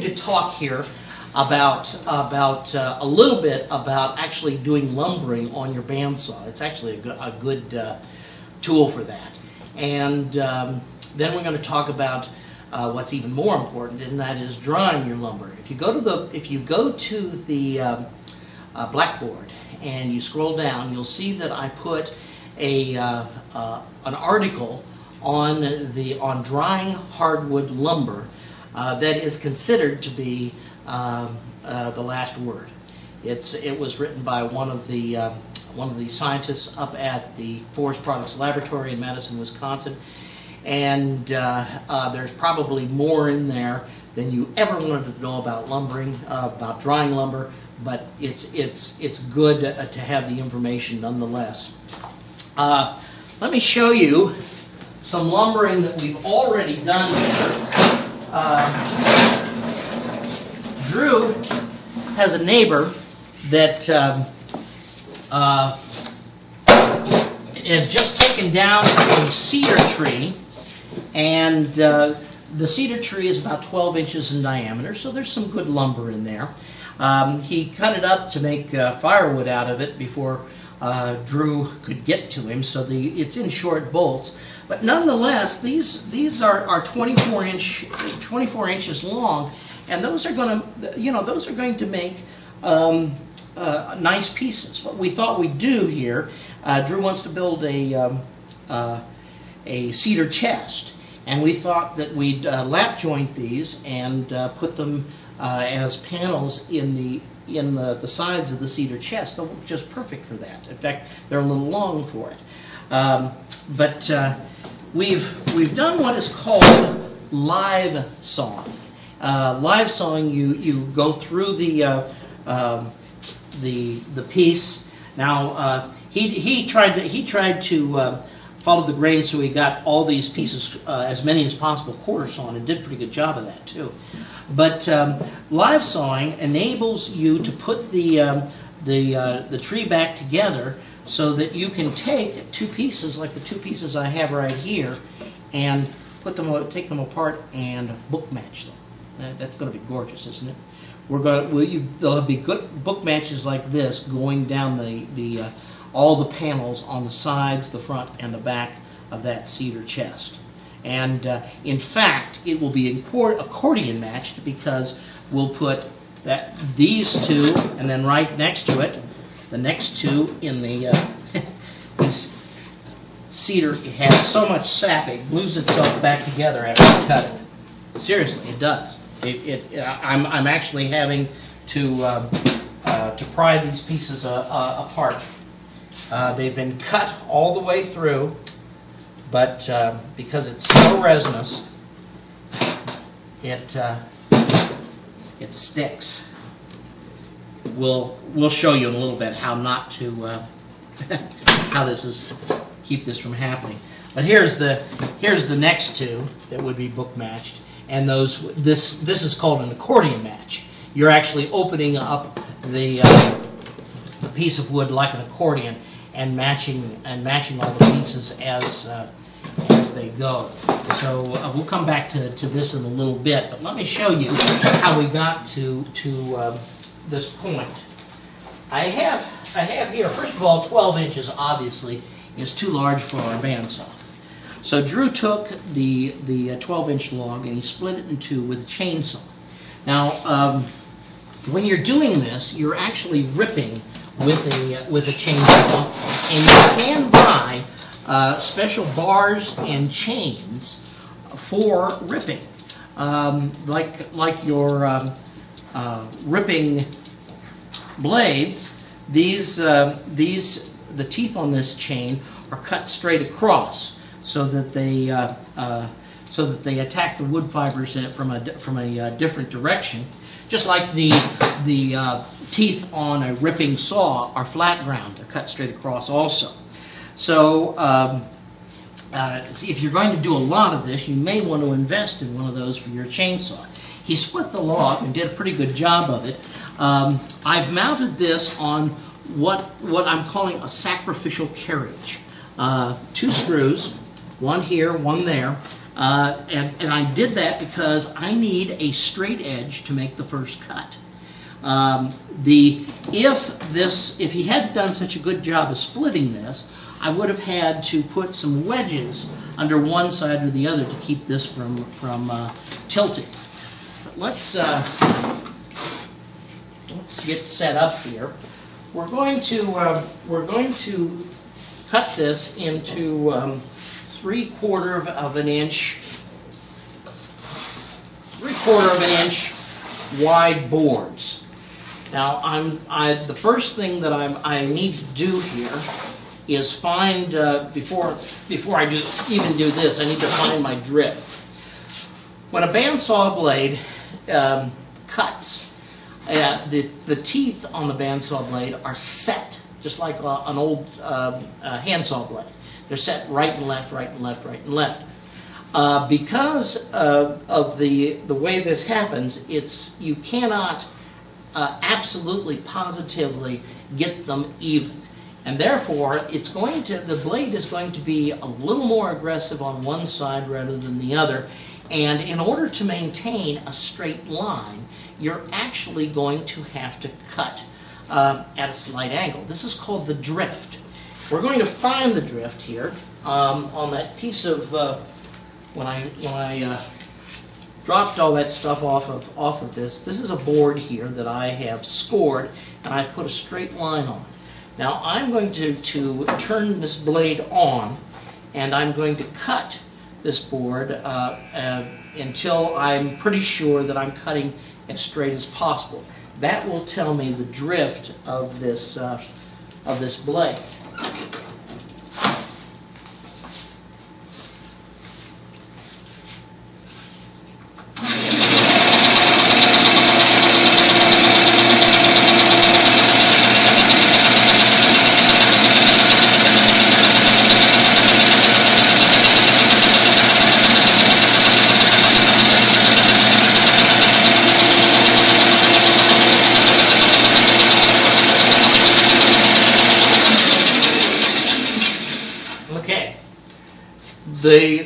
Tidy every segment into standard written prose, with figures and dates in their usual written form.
could talk here about a little bit about actually doing lumbering on your bandsaw. It's actually a good tool for that. And then we're going to talk about what's even more important, and that is drying your lumber. If you go to the blackboard and you scroll down, you'll see that I put an article on drying hardwood lumber that is considered to be the last word. It was written by one of the scientists up at the Forest Products Laboratory in Madison, Wisconsin, and there's probably more in there than you ever wanted to know about lumbering, about drying lumber, but it's good to have the information nonetheless. Let me show you some lumbering that we've already done here. Drew has a neighbor that has just taken down a cedar tree, and the cedar tree is about 12 inches in diameter, so there's some good lumber in there. He cut it up to make firewood out of it before Drew could get to him, so it's in short bolts. But nonetheless, these are 24 inches long, and those are going to make nice pieces. What we thought we'd do here, Drew wants to build a cedar chest, and we thought that we'd lap joint these and put them as panels in the sides of the cedar chest. They'll look just perfect for that. In fact, they're a little long for it. But we've done what is called live sawing. Live sawing, you go through the piece. Now he tried to follow the grain, so he got all these pieces, as many as possible, quarter sawn, and did a pretty good job of that too. But live sawing enables you to put the tree back together so that you can take two pieces, like the two pieces I have right here, and take them apart and book match them. That's going to be gorgeous, isn't it? There'll be good book matches like this going down all the panels on the sides, the front, and the back of that cedar chest. And in fact, it will be accordion matched, because we'll put these two, and then right next to it, the next two in the this cedar. It has so much sap it glues itself back together after you cut it. Seriously, it does. I'm actually having to pry these pieces apart. They've been cut all the way through, but because it's so resinous, it sticks. We'll show you in a little bit how not to keep this from happening. But here's the next two that would be book matched, and this is called an accordion match. You're actually opening up the piece of wood like an accordion and matching all the pieces as they go. So we'll come back to this in a little bit, but let me show you how we got to this point. I have here, first of all, 12 inches obviously is too large for our bandsaw. So Drew took the 12-inch log and he split it in two with a chainsaw. Now, when you're doing this, you're actually ripping with a chainsaw, and you can buy special bars and chains for ripping, like your ripping blades. The teeth on this chain are cut straight across, so that they attack the wood fibers in it from a different direction. Just like the teeth on a ripping saw are flat ground; they're cut straight across also. So if you're going to do a lot of this, you may want to invest in one of those for your chainsaw. He split the log and did a pretty good job of it. I've mounted this on what I'm calling a sacrificial carriage. Two screws, one here, one there. And I did that because I need a straight edge to make the first cut. If he hadn't done such a good job of splitting this, I would have had to put some wedges under one side or the other to keep this from tilting. But let's get set up here. We're going to cut this into 3/4 of an inch wide boards. Now, the first thing that I need to do here is find before I even do this, I need to find my drift. When a bandsaw blade cuts, the teeth on the bandsaw blade are set, just like an old handsaw blade. They're set right and left, right and left, right and left. Because of the way this happens, you cannot absolutely positively get them even. And therefore, the blade is going to be a little more aggressive on one side rather than the other. And in order to maintain a straight line, you're actually going to have to cut at a slight angle. This is called the drift. We're going to find the drift here on that piece of when I dropped all that stuff off of this. This is a board here that I have scored, and I've put a straight line on. Now I'm going to turn this blade on, and I'm going to cut this board until I'm pretty sure that I'm cutting as straight as possible. That will tell me the drift of this blade.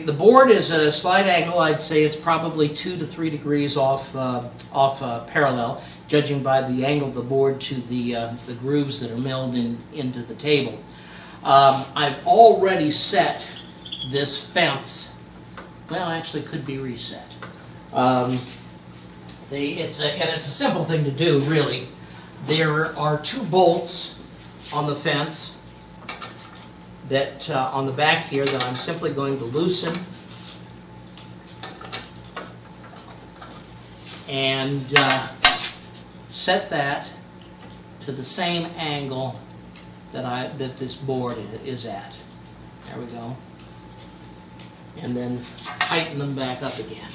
The board is at a slight angle. I'd say it's probably 2 to 3 degrees off parallel, judging by the angle of the board to the grooves that are milled into the table. I've already set this fence. Well, actually, it could be reset. It's a simple thing to do, really. There are 2 bolts on the fence that on the back here that I'm simply going to loosen and set that to the same angle that this board is at. There we go. And then tighten them back up again.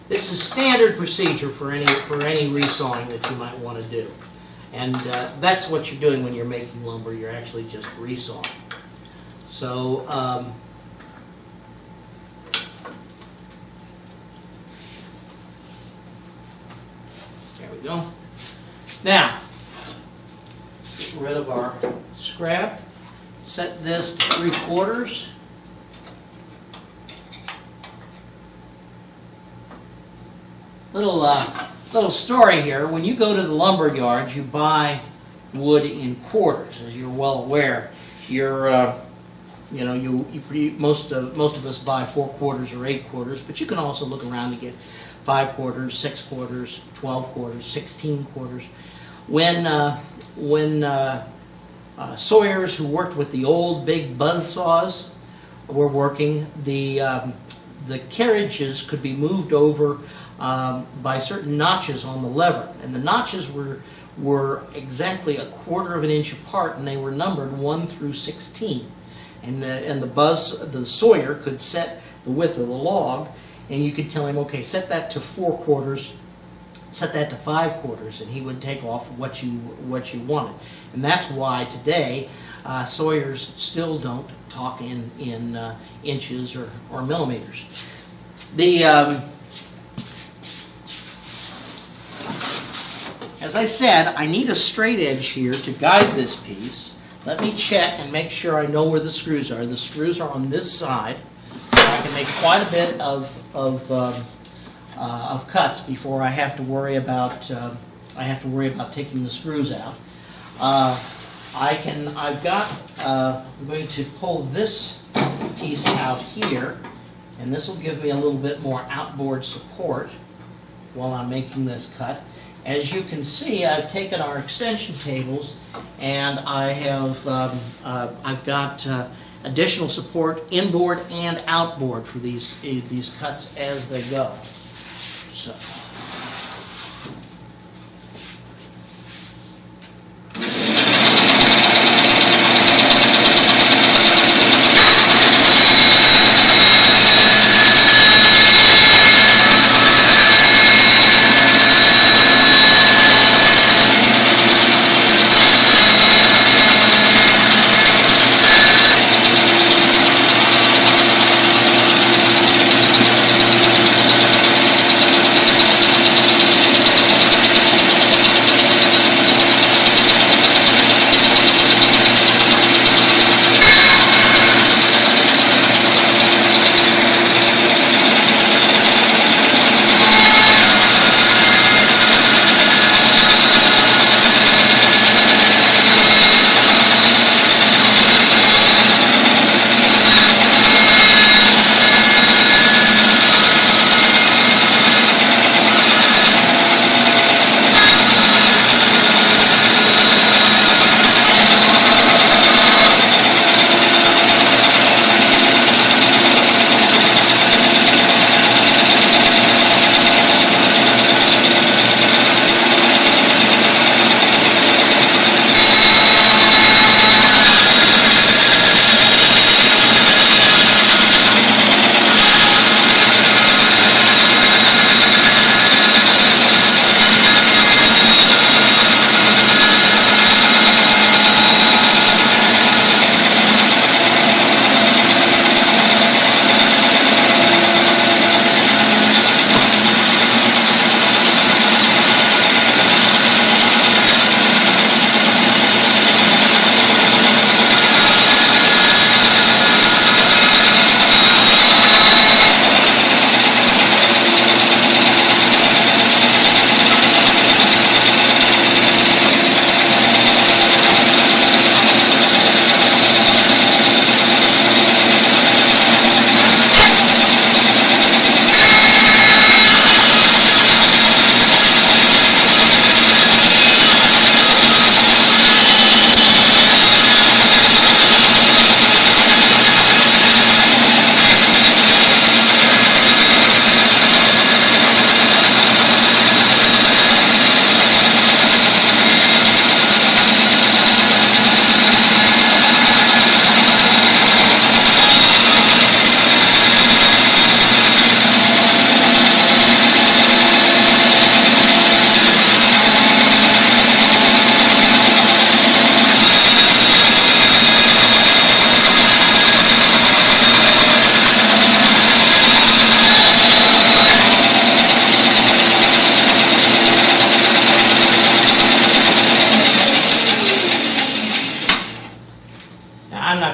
This is standard procedure for any resawing that you might want to do. And that's what you're doing when you're making lumber. You're actually just resawing. So there we go. Now, get rid of our scrap. Set this to 3/4. Little story here. When you go to the lumber yards, you buy wood in quarters, as you're well aware. Most of us buy 4/4 or 8/4, but you can also look around to get 5/4, 6/4, 12/4, 16/4. When sawyers who worked with the old big buzz saws were working, the carriages could be moved over by certain notches on the lever, and the notches were exactly 1/4 of an inch apart, and they were numbered 1 through 16. And the sawyer could set the width of the log, and you could tell him, okay, set that to 4/4, set that to 5/4, and he would take off what you wanted. And that's why today sawyers still don't talk in inches or millimeters. As I said, I need a straight edge here to guide this piece. let me check and make sure I know where the screws are. The screws are on this side. So I can make quite a bit of cuts before I have to worry about taking the screws out. I'm going to pull this piece out here, and this will give me a little bit more outboard support while I'm making this cut. As you can see, I've taken our extension tables and I've got additional support inboard and outboard for these cuts as they go. So.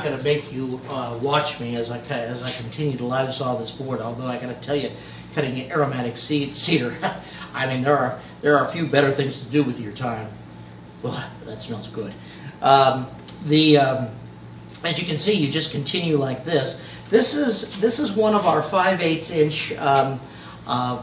going to make you watch me as I continue to live saw this board. Although I got to tell you, cutting an aromatic cedar, I mean there are a few better things to do with your time. Well, that smells good. As you can see, you just continue like this. This is one of our 5/8 inch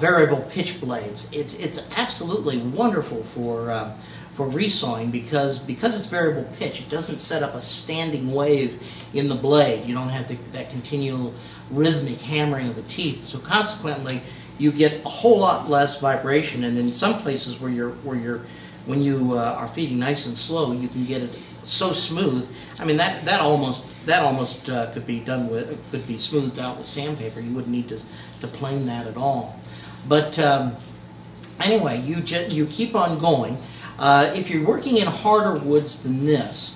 variable pitch blades. It's absolutely wonderful for resawing because it's variable pitch. It doesn't set up a standing wave in the blade. You don't have that continual rhythmic hammering of the teeth. So consequently, you get a whole lot less vibration. And in some places when you are feeding nice and slow, you can get it so smooth. I mean that almost could be smoothed out with sandpaper. You wouldn't need to plane that at all. But anyway, you keep on going. If you're working in harder woods than this,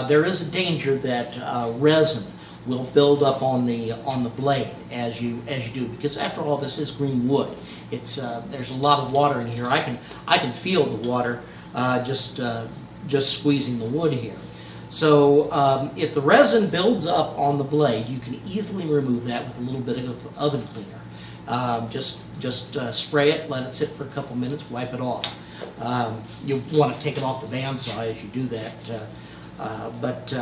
there is a danger that resin will build up on the blade as you do, because after all, this is green wood. There's a lot of water in here. I can feel the water just squeezing the wood here. So if the resin builds up on the blade, you can easily remove that with a little bit of oven cleaner. Just spray it, let it sit for a couple minutes, wipe it off. You want to take it off the bandsaw as you do that, but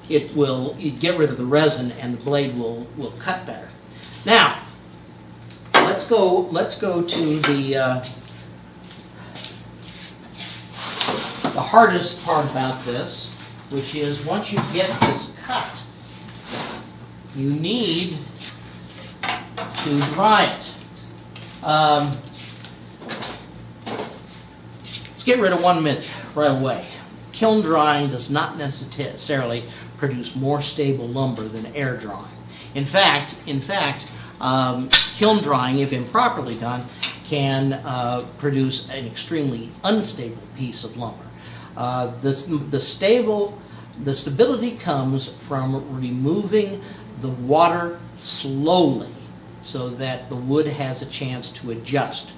it will get rid of the resin and the blade will cut better. Now, let's go to the hardest part about this, which is once you get this cut, you need to dry it. Let's get rid of one myth right away. Kiln drying does not necessarily produce more stable lumber than air drying. In fact, kiln drying, if improperly done, can produce an extremely unstable piece of lumber. The stability comes from removing the water slowly so that the wood has a chance to adjust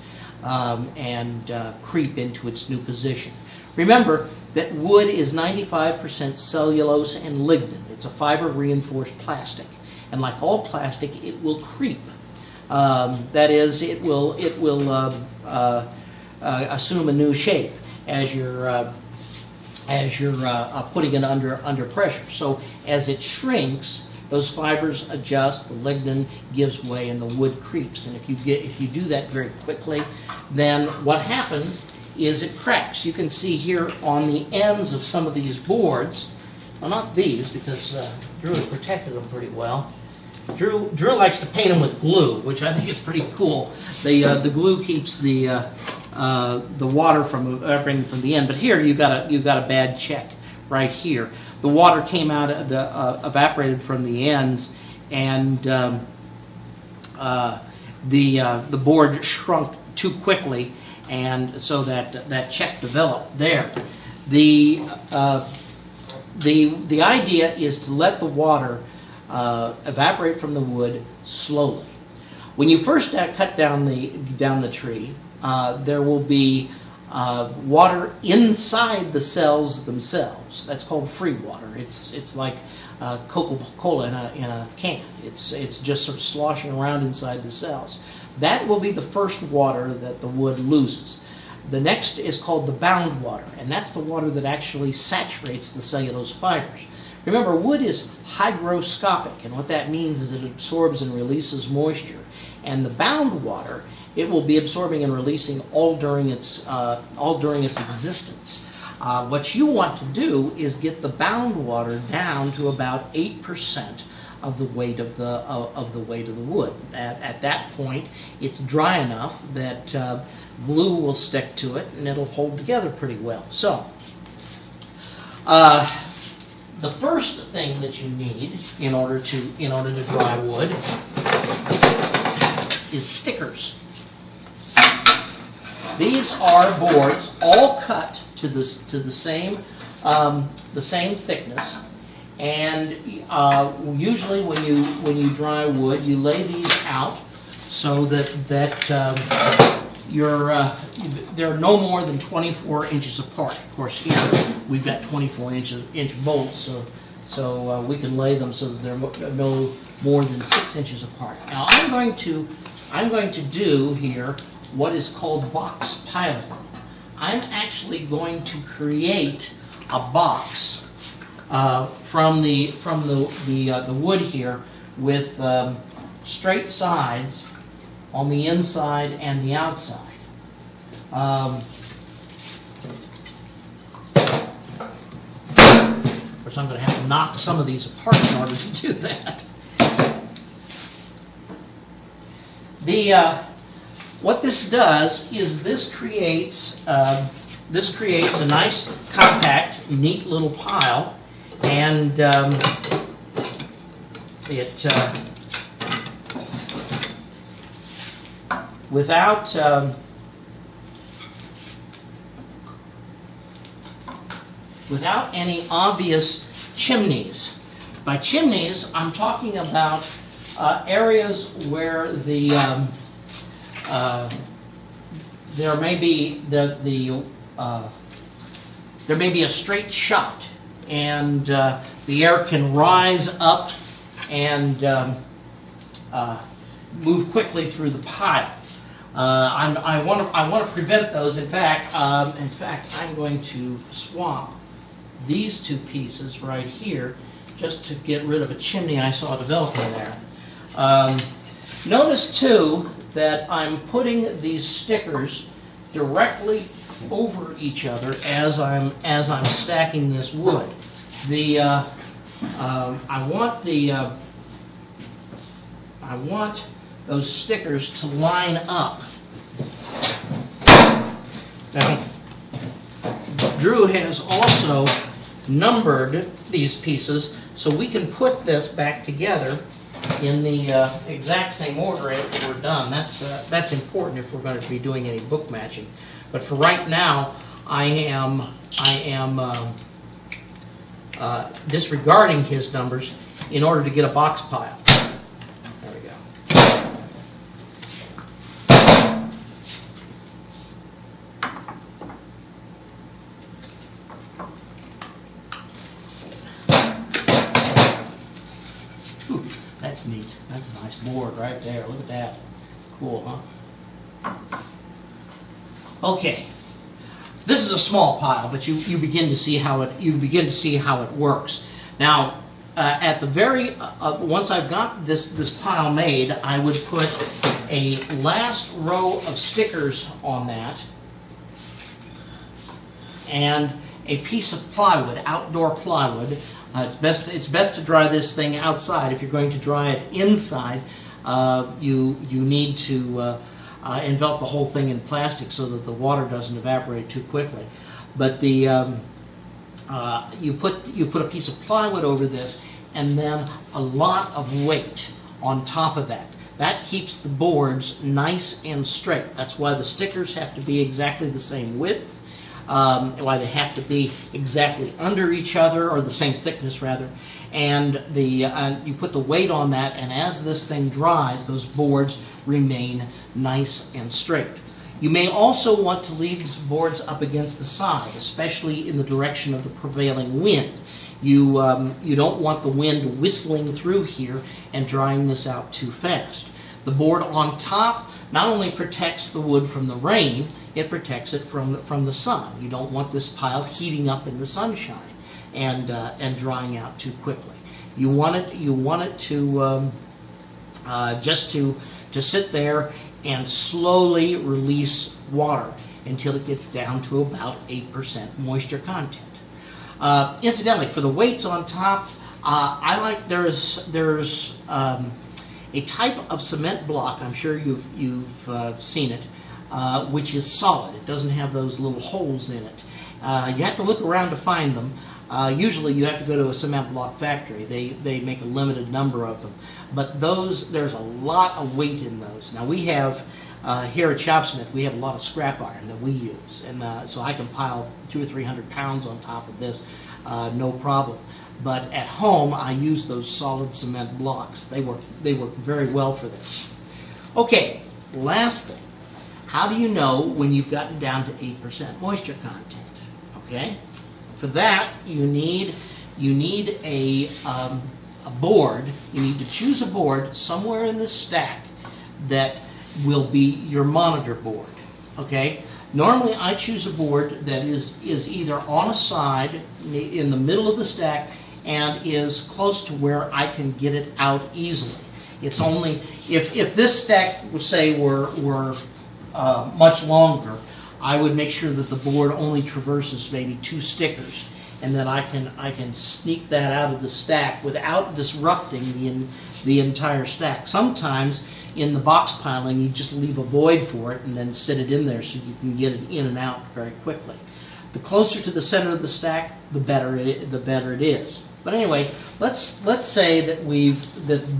and creep into its new position. Remember that wood is 95% cellulose and lignin. It's a fiber-reinforced plastic. And like all plastic, it will creep. That is, it will assume a new shape as you're putting it under pressure. So as it shrinks, those fibers adjust, the lignin gives way, and the wood creeps. And if you do that very quickly, then what happens is it cracks. You can see here on the ends of some of these boards, well, not these because Drew has protected them pretty well. Drew likes to paint them with glue, which I think is pretty cool. The glue keeps the water from evaporating from the end. But here you've got a bad check right here. The water came out evaporated from the ends, and the board shrunk too quickly, and so that check developed there. The idea is to let the water evaporate from the wood slowly. When you first cut down the tree, there will be water inside the cells themselves. That's called free water. It's like Coca-Cola in a can. It's just sort of sloshing around inside the cells. That will be the first water that the wood loses. The next is called the bound water, and that's the water that actually saturates the cellulose fibers. Remember, wood is hygroscopic, and what that means is it absorbs and releases moisture. And the bound water, it will be absorbing and releasing all during its existence. What you want to do is get the bound water down to about 8% of the weight of the wood. At that point, it's dry enough that glue will stick to it and it'll hold together pretty well. So, the first thing that you need in order to dry wood is stickers. These are boards all cut to the same thickness, and usually when you dry wood, you lay these out so that they're no more than 24 inches apart. Of course, here we've got 24 inch bolts, so we can lay them so that they're no more than 6 inches apart. Now I'm going to do here what is called box piling. I'm actually going to create a box from the wood here with straight sides on the inside and the outside. Of course, I'm going to have to knock some of these apart in order to do that. What this does is this creates a nice, compact, neat little pile, and without any obvious chimneys. By chimneys, I'm talking about areas where there may be a straight shot and the air can rise up and move quickly through the pile. I want to prevent those. In fact, I'm going to swap these two pieces right here just to get rid of a chimney I saw developing there. Notice too that I'm putting these stickers directly over each other as I'm stacking this wood. I want those stickers to line up. Now, Drew has also numbered these pieces so we can put this back together in the exact same order after we're done. That's important if we're going to be doing any book matching. But for right now, I am disregarding his numbers in order to get a box pile. There we go. Ooh, that's neat. That's a nice board right there. Look at that. Cool, huh? Okay. This is a small pile, but you begin to see how it works. Now, at the very once I've got this pile made, I would put a last row of stickers on that, and a piece of plywood, outdoor plywood. It's best to dry this thing outside. If you're going to dry it inside, you need to envelop the whole thing in plastic so that the water doesn't evaporate too quickly. But you put a piece of plywood over this, and then a lot of weight on top of that. That keeps the boards nice and straight. That's why the stickers have to be exactly the same width, why they have to be exactly under each other, or the same thickness rather. And you put the weight on that, and as this thing dries, those boards remain nice and straight. You may also want to leave these boards up against the side, especially in the direction of the prevailing wind. You don't want the wind whistling through here and drying this out too fast. The board on top not only protects the wood from the rain, it protects it from the sun. You don't want this pile heating up in the sunshine and drying out too quickly. You want it to just to sit there and slowly release water until it gets down to about 8% moisture content. Incidentally, for the weights on top, there's a type of cement block. I'm sure you've seen it, which is solid. It doesn't have those little holes in it. You have to look around to find them. Usually you have to go to a cement block factory. They make a limited number of them. But there's a lot of weight in those. Now we have, here at Shopsmith, we have a lot of scrap iron that we use. And so I can pile 200 or 300 pounds on top of this, no problem. But at home, I use those solid cement blocks. They work very well for this. Okay, last thing. How do you know when you've gotten down to 8% moisture content? Okay, for that you need a board. You need to choose a board somewhere in this stack that will be your monitor board. Okay. Normally, I choose a board that is either on a side in the middle of the stack and is close to where I can get it out easily. It's only if this stack, say, were much longer, I would make sure that the board only traverses maybe 2 stickers, and then I can sneak that out of the stack without disrupting the entire stack. Sometimes in the box piling, you just leave a void for it and then sit it in there so you can get it in and out very quickly. The closer to the center of the stack, the better it is. But anyway, let's say that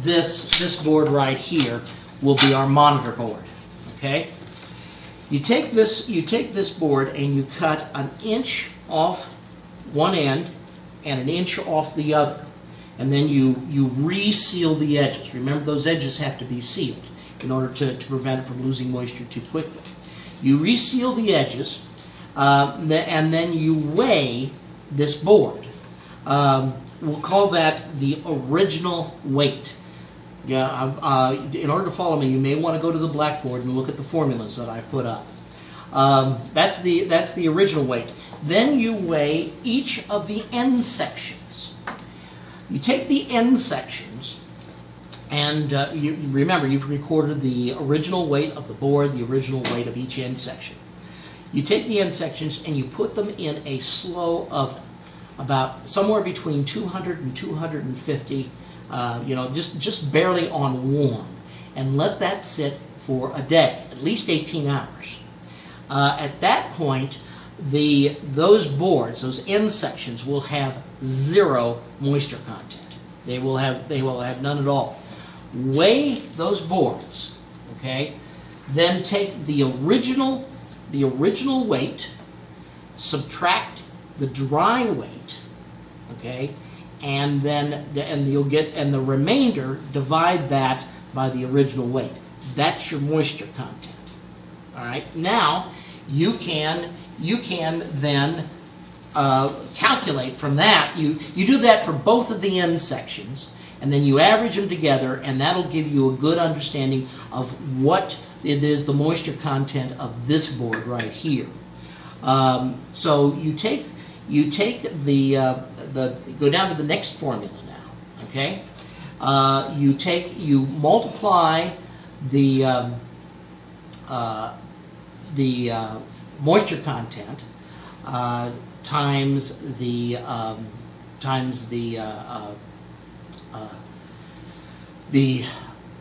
this board right here will be our monitor board. Okay. You take this board and you cut an inch off one end and an inch off the other, and then you re-seal the edges. Remember, those edges have to be sealed in order to prevent it from losing moisture too quickly. You re-seal the edges, and then you weigh this board. We'll call that the original weight. Yeah, in order to follow me, you may want to go to the blackboard and look at the formulas that I put up. That's the original weight. Then you weigh each of the end sections. You take the end sections, and you remember you've recorded the original weight of the board, the original weight of each end section. You take the end sections and you put them in a slow oven, about somewhere between 200 and 250. Just barely on warm, and let that sit for a day, at least 18 hours. At that point, those boards, those end sections, will have zero moisture content. They will have none at all. Weigh those boards, okay? Then take the original weight, subtract the dry weight, okay? And you'll get, and the remainder, divide that by the original weight. That's your moisture content. All right. Now you can then calculate from that. You do that for both of the end sections, and then you average them together, and that'll give you a good understanding of what it is the moisture content of this board right here. So you take the go down to the next formula now, okay? You multiply the moisture content times the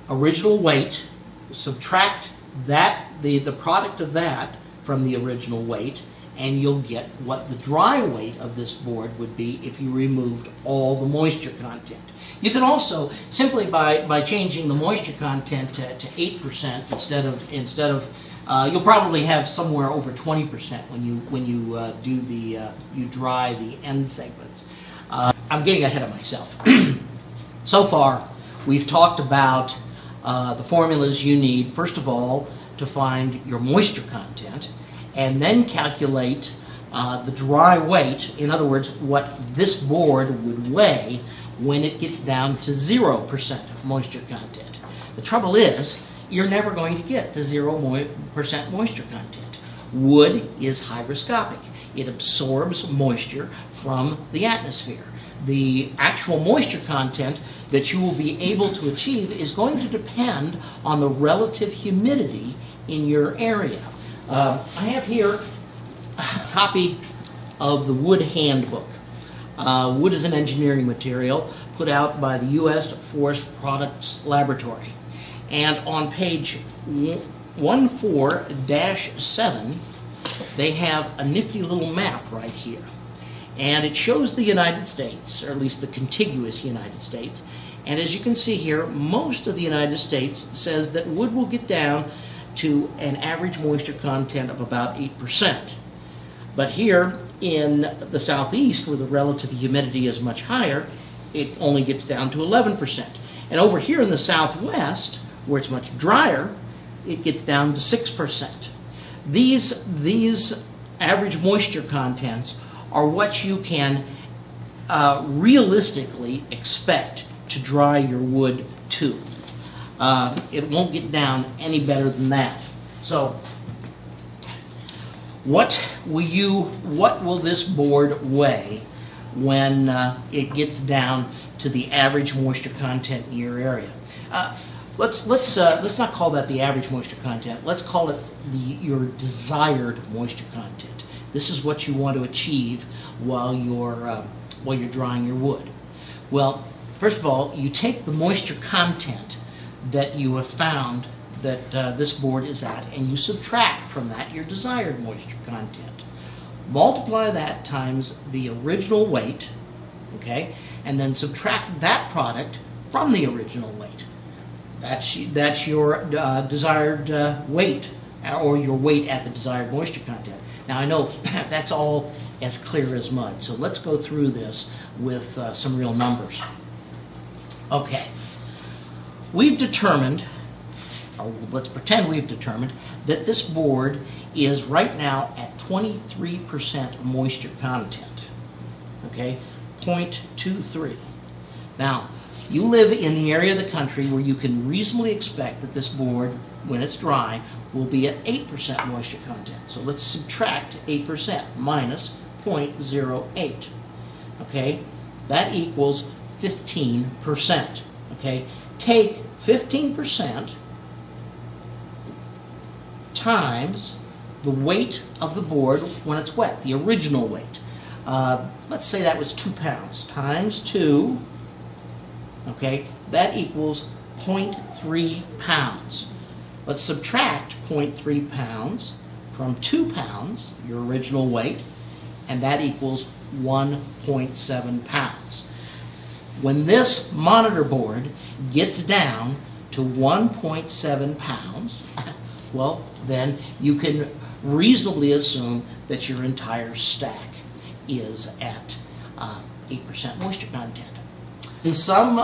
original weight, subtract that the product of that from the original weight, and you'll get what the dry weight of this board would be if you removed all the moisture content. You can also, simply by changing the moisture content to 8% instead of you'll probably have somewhere over 20% when you dry the end segments. I'm getting ahead of myself. So far, we've talked about the formulas you need, first of all, to find your moisture content, and then calculate the dry weight, in other words, what this board would weigh when it gets down to 0% moisture content. The trouble is, you're never going to get to 0% moisture content. Wood is hygroscopic. It absorbs moisture from the atmosphere. The actual moisture content that you will be able to achieve is going to depend on the relative humidity in your area. I have here a copy of the Wood Handbook. Wood is an engineering material put out by the U.S. Forest Products Laboratory. And on page 14-7, they have a nifty little map right here. And it shows the United States, or at least the contiguous United States. And as you can see here, most of the United States says that wood will get down to an average moisture content of about 8%. But here in the southeast, where the relative humidity is much higher, it only gets down to 11%. And over here in the southwest, where it's much drier, it gets down to 6%. These average moisture contents are what you can realistically expect to dry your wood to. It won't get down any better than that. So, what will this board weigh when it gets down to the average moisture content in your area? Let's not call that the average moisture content. Let's call it your desired moisture content. This is what you want to achieve while you're drying your wood. Well, first of all, you take the moisture content that you have found that this board is at, and you subtract from that your desired moisture content. Multiply that times the original weight, okay, and then subtract that product from the original weight. That's your desired weight, or your weight at the desired moisture content. Now I know that's all as clear as mud, so let's go through this with some real numbers. Okay, we've determined, or let's pretend we've determined, that this board is right now at 23% moisture content. Okay, 0.23. Now, you live in the area of the country where you can reasonably expect that this board, when it's dry, will be at 8% moisture content. So let's subtract 8% minus 0.08. Okay, that equals 15%. Okay, take 15% times the weight of the board when it's wet, the original weight. Let's say that was 2 pounds times 2. Okay, that equals 0.3 pounds. Let's subtract 0.3 pounds from 2 pounds, your original weight, and that equals 1.7 pounds. When this monitor board gets down to 1.7 pounds, well, then you can reasonably assume that your entire stack is at 8% moisture content. In some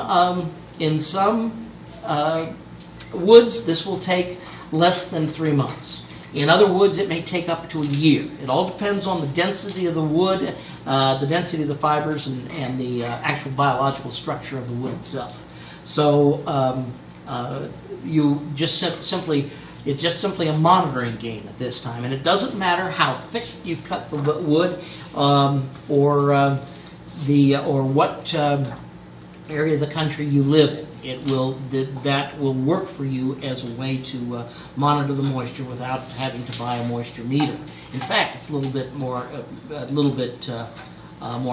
woods, this will take less than 3 months. In other woods, it may take up to a year. It all depends on the density of the wood, the density of the fibers, and the actual biological structure of the wood itself. So you just simply, it's just simply a monitoring game at this time, and it doesn't matter how thick you've cut the wood or what area of the country you live in. That will work for you as a way to monitor the moisture without having to buy a moisture meter. In fact, it's a little bit more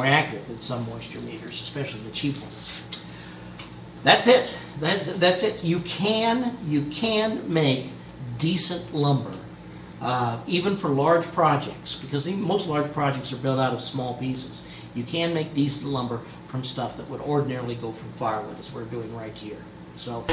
accurate than some moisture meters, especially the cheap ones. That's it. That's it. You can make decent lumber, even for large projects, because most large projects are built out of small pieces. You can make decent lumber from stuff that would ordinarily go from firewood, as we're doing right here. So.